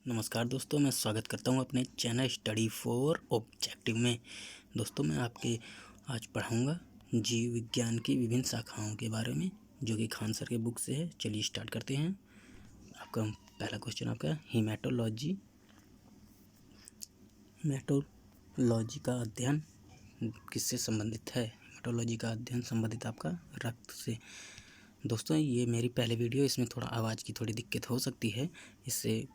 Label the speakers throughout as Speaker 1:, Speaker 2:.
Speaker 1: नमस्कार दोस्तों, मैं स्वागत करता हूं अपने चैनल स्टडी फॉर ऑब्जेक्टिव में। दोस्तों, मैं आपके आज पढ़ाऊंगा जीव विज्ञान की विभिन्न शाखाओं के बारे में, जो कि खान सर के बुक से है। चलिए स्टार्ट करते हैं। आपका पहला क्वेश्चन आपका हीमेटोलॉजी का अध्ययन किससे संबंधित है? हीमेटोलॉजी का अध्ययन संबंधित आपका रक्त से। दोस्तों, ये मेरी पहले वीडियो, इसमें थोड़ा आवाज़ की थोड़ी दिक्कत हो सकती है, इससे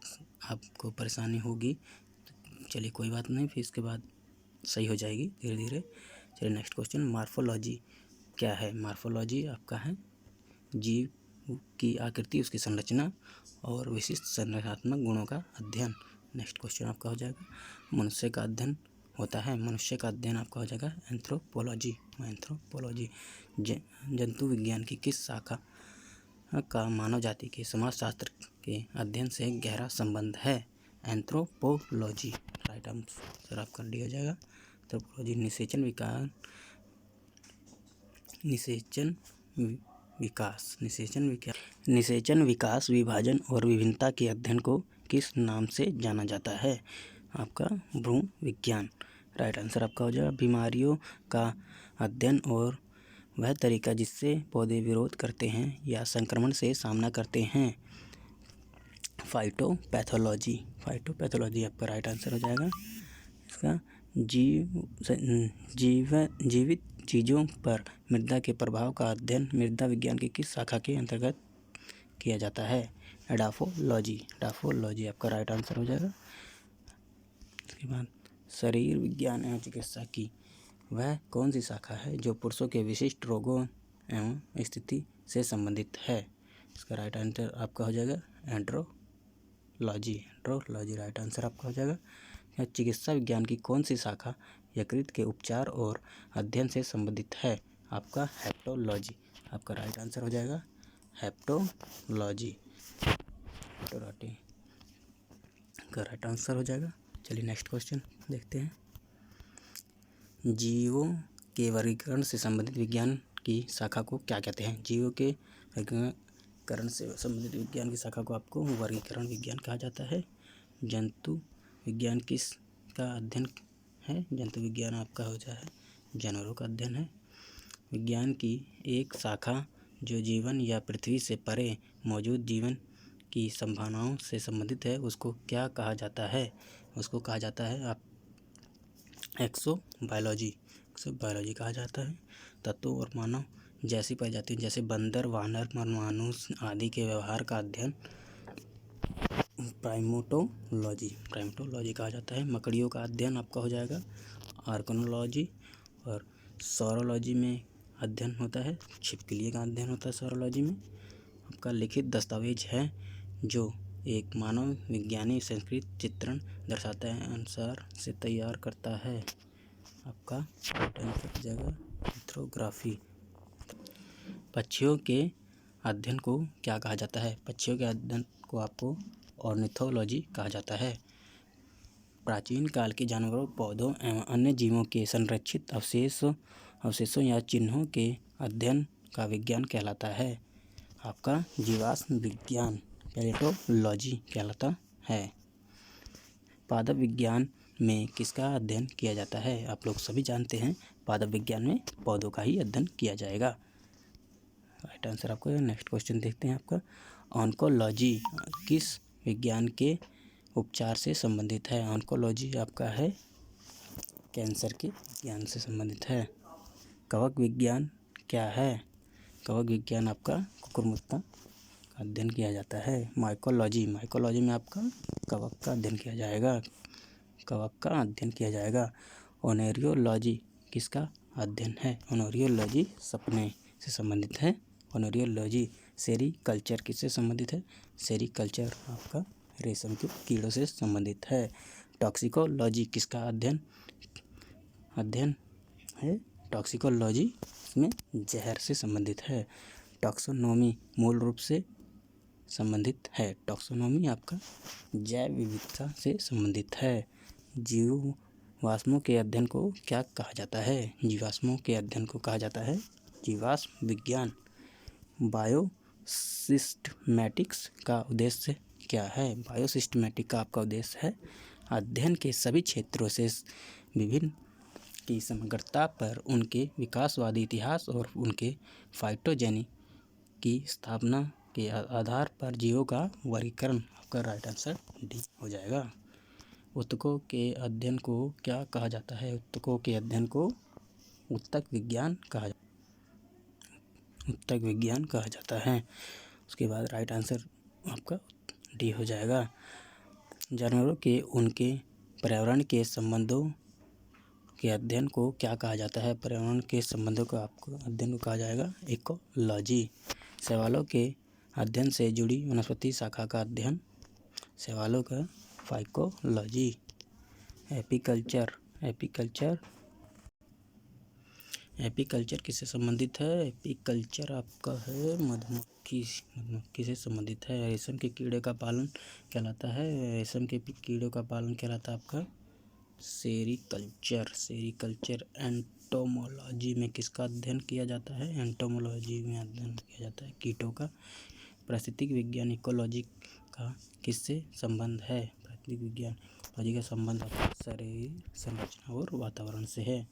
Speaker 1: आपको परेशानी होगी। चलिए कोई बात नहीं, फिर इसके बाद सही हो जाएगी धीरे धीरे। चलिए नेक्स्ट क्वेश्चन, मार्फोलॉजी क्या है? मार्फोलॉजी आपका है जीव की आकृति, उसकी संरचना और विशिष्ट संरचनात्मक गुणों का अध्ययन। नेक्स्ट क्वेश्चन आपका हो जाएगा मनुष्य का अध्ययन होता है। मनुष्य का अध्ययन आपका हो जाएगा एंथ्रोपोलॉजी। जंतु विज्ञान की किस शाखा का मानव जाति के समाजशास्त्र के अध्ययन से गहरा संबंध है? एंथ्रोपोलॉजी। राइट आंसर आपका डी हो जाएगा एंथ्रोपोलॉजी। निषेचन विकास, विभाजन और विभिन्नता के अध्ययन को किस नाम से जाना जाता है? आपका भ्रूण विज्ञान। राइट आंसर आपका हो जाएगा बीमारियों का अध्ययन और वह तरीका जिससे पौधे विरोध करते हैं या संक्रमण से सामना करते हैं। फाइटोपैथोलॉजी आपका राइट आंसर हो जाएगा। इसका जीवित चीज़ों पर मृदा के प्रभाव का अध्ययन मृदा विज्ञान की किस शाखा के अंतर्गत किया जाता है? एडाफोलॉजी आपका राइट आंसर हो जाएगा। इसके बाद शरीर विज्ञान एवं चिकित्सा की वह कौन सी शाखा है जो पुरुषों के विशिष्ट रोगों एवं स्थिति से संबंधित है? इसका राइट आंसर आपका हो जाएगा एंड्रोलॉजी। राइट आंसर आपका हो जाएगा। चिकित्सा विज्ञान की कौन सी शाखा यकृत के उपचार और अध्ययन से संबंधित है? आपका हेप्टोलॉजी। आपका राइट आंसर हो जाएगा हेप्टोलॉजी का राइट आंसर हो जाएगा। चलिए नेक्स्ट क्वेश्चन देखते हैं। जीवों के वर्गीकरण से संबंधित विज्ञान की शाखा को क्या कहते हैं? जीवों के वर्गीकरण से संबंधित विज्ञान की शाखा को आपको वर्गीकरण विज्ञान कहा जाता है। जंतु विज्ञान किस का अध्ययन है? जंतु विज्ञान आपका हो जाए जानवरों का अध्ययन है। विज्ञान की एक शाखा जो जीवन या पृथ्वी से परे मौजूद जीवन की संभावनाओं से संबंधित है, उसको क्या कहा जाता है? उसको कहा जाता है आप एक्सोबायोलॉजी कहा जाता है। तत्वों और मानव जैसी प्रजातियों जैसे बंदर, वानर, मानुष आदि के व्यवहार का अध्ययन प्राइमेटोलॉजी कहा जाता है। मकड़ियों का अध्ययन आपका हो जाएगा आर्कनोलॉजी। और सौरोलॉजी में अध्ययन होता है छिपकली का अध्ययन होता है सौरोलॉजी में। आपका लिखित दस्तावेज है जो एक मानव विज्ञानी संस्कृत चित्रण दर्शाता है अनुसार से तैयार करता है। आपका जगह लिथोग्राफी। पक्षियों के अध्ययन को क्या कहा जाता है? पक्षियों के अध्ययन को आपको ऑर्निथोलॉजी कहा जाता है। प्राचीन काल के जानवरों, पौधों एवं अन्य जीवों के संरक्षित अवशेषों या चिन्हों के अध्ययन का विज्ञान कहलाता है। आपका जीवाश्म विज्ञान पैलेटोलॉजी कहलाता है। पादप विज्ञान में किसका अध्ययन किया जाता है? आप लोग सभी जानते हैं पादप विज्ञान में पौधों का ही अध्ययन किया जाएगा। राइट आंसर आपको। नेक्स्ट क्वेश्चन देखते हैं। आपका ऑन्कोलॉजी किस विज्ञान के उपचार से संबंधित है? ऑन्कोलॉजी आपका है कैंसर के विज्ञान से संबंधित है। कवक विज्ञान क्या है? कवक विज्ञान आपका कुकुरमुत्ता का अध्ययन किया जाता है। माइकोलॉजी में आपका कवक का अध्ययन किया जाएगा। ओनेरियोलॉजी किसका अध्ययन है? ओनेरियोलॉजी सपने से संबंधित है। ओनेरियोलॉजी सेरीकल्चर किससे संबंधित है? सेरीकल्चर आपका रेशम के कीड़ों से संबंधित है। टॉक्सिकोलॉजी किसका अध्ययन है? टॉक्सिकोलॉजी इसमें जहर से संबंधित है। टॉक्सोनोमी मूल रूप से संबंधित है। टॉक्सोनोमी आपका जैव विविधता से संबंधित है। जीवाश्मों के अध्ययन को क्या कहा जाता है? जीवाश्मों के अध्ययन को कहा जाता है जीवाश्म विज्ञान। बायोसिस्टमैटिक्स का उद्देश्य क्या है? बायोसिस्टमैटिक का आपका उद्देश्य है अध्ययन के सभी क्षेत्रों से विभिन्न की समग्रता पर उनके विकासवादी इतिहास और उनके फाइटोजेनी की स्थापना के आधार पर जीवों का वर्गीकरण। आपका राइट आंसर डी हो जाएगा। ऊतकों के अध्ययन को क्या कहा जाता है? ऊतकों के अध्ययन को ऊतक विज्ञान कहा जाता है। उसके बाद राइट आंसर आपका डी हो जाएगा। जानवरों के उनके पर्यावरण के संबंधों के अध्ययन को क्या कहा जाता है? पर्यावरण के संबंधों को आपको अध्ययन को कहा जाएगा इकोलॉजी। शैवालों के अध्ययन से जुड़ी वनस्पति शाखा का अध्ययन शैवालों का फाइकोलॉजी। एपीकल्चर किससे संबंधित है? एपीकल्चर आपका है मधुमक्खी से संबंधित है। रेशम के कीड़े का पालन कहलाता है। रेशम के कीड़ों का पालन कहलाता है आपका सेरीकल्चर। एंटोमोलॉजी में किसका अध्ययन किया जाता है? एंटोमोलॉजी में अध्ययन किया जाता है कीटों का। पारिस्थितिक विज्ञान इकोलॉजी का किससे संबंध है? पारिस्थितिक विज्ञान इकोलॉजी का संबंध आपका शरीर संरचना और वातावरण से है।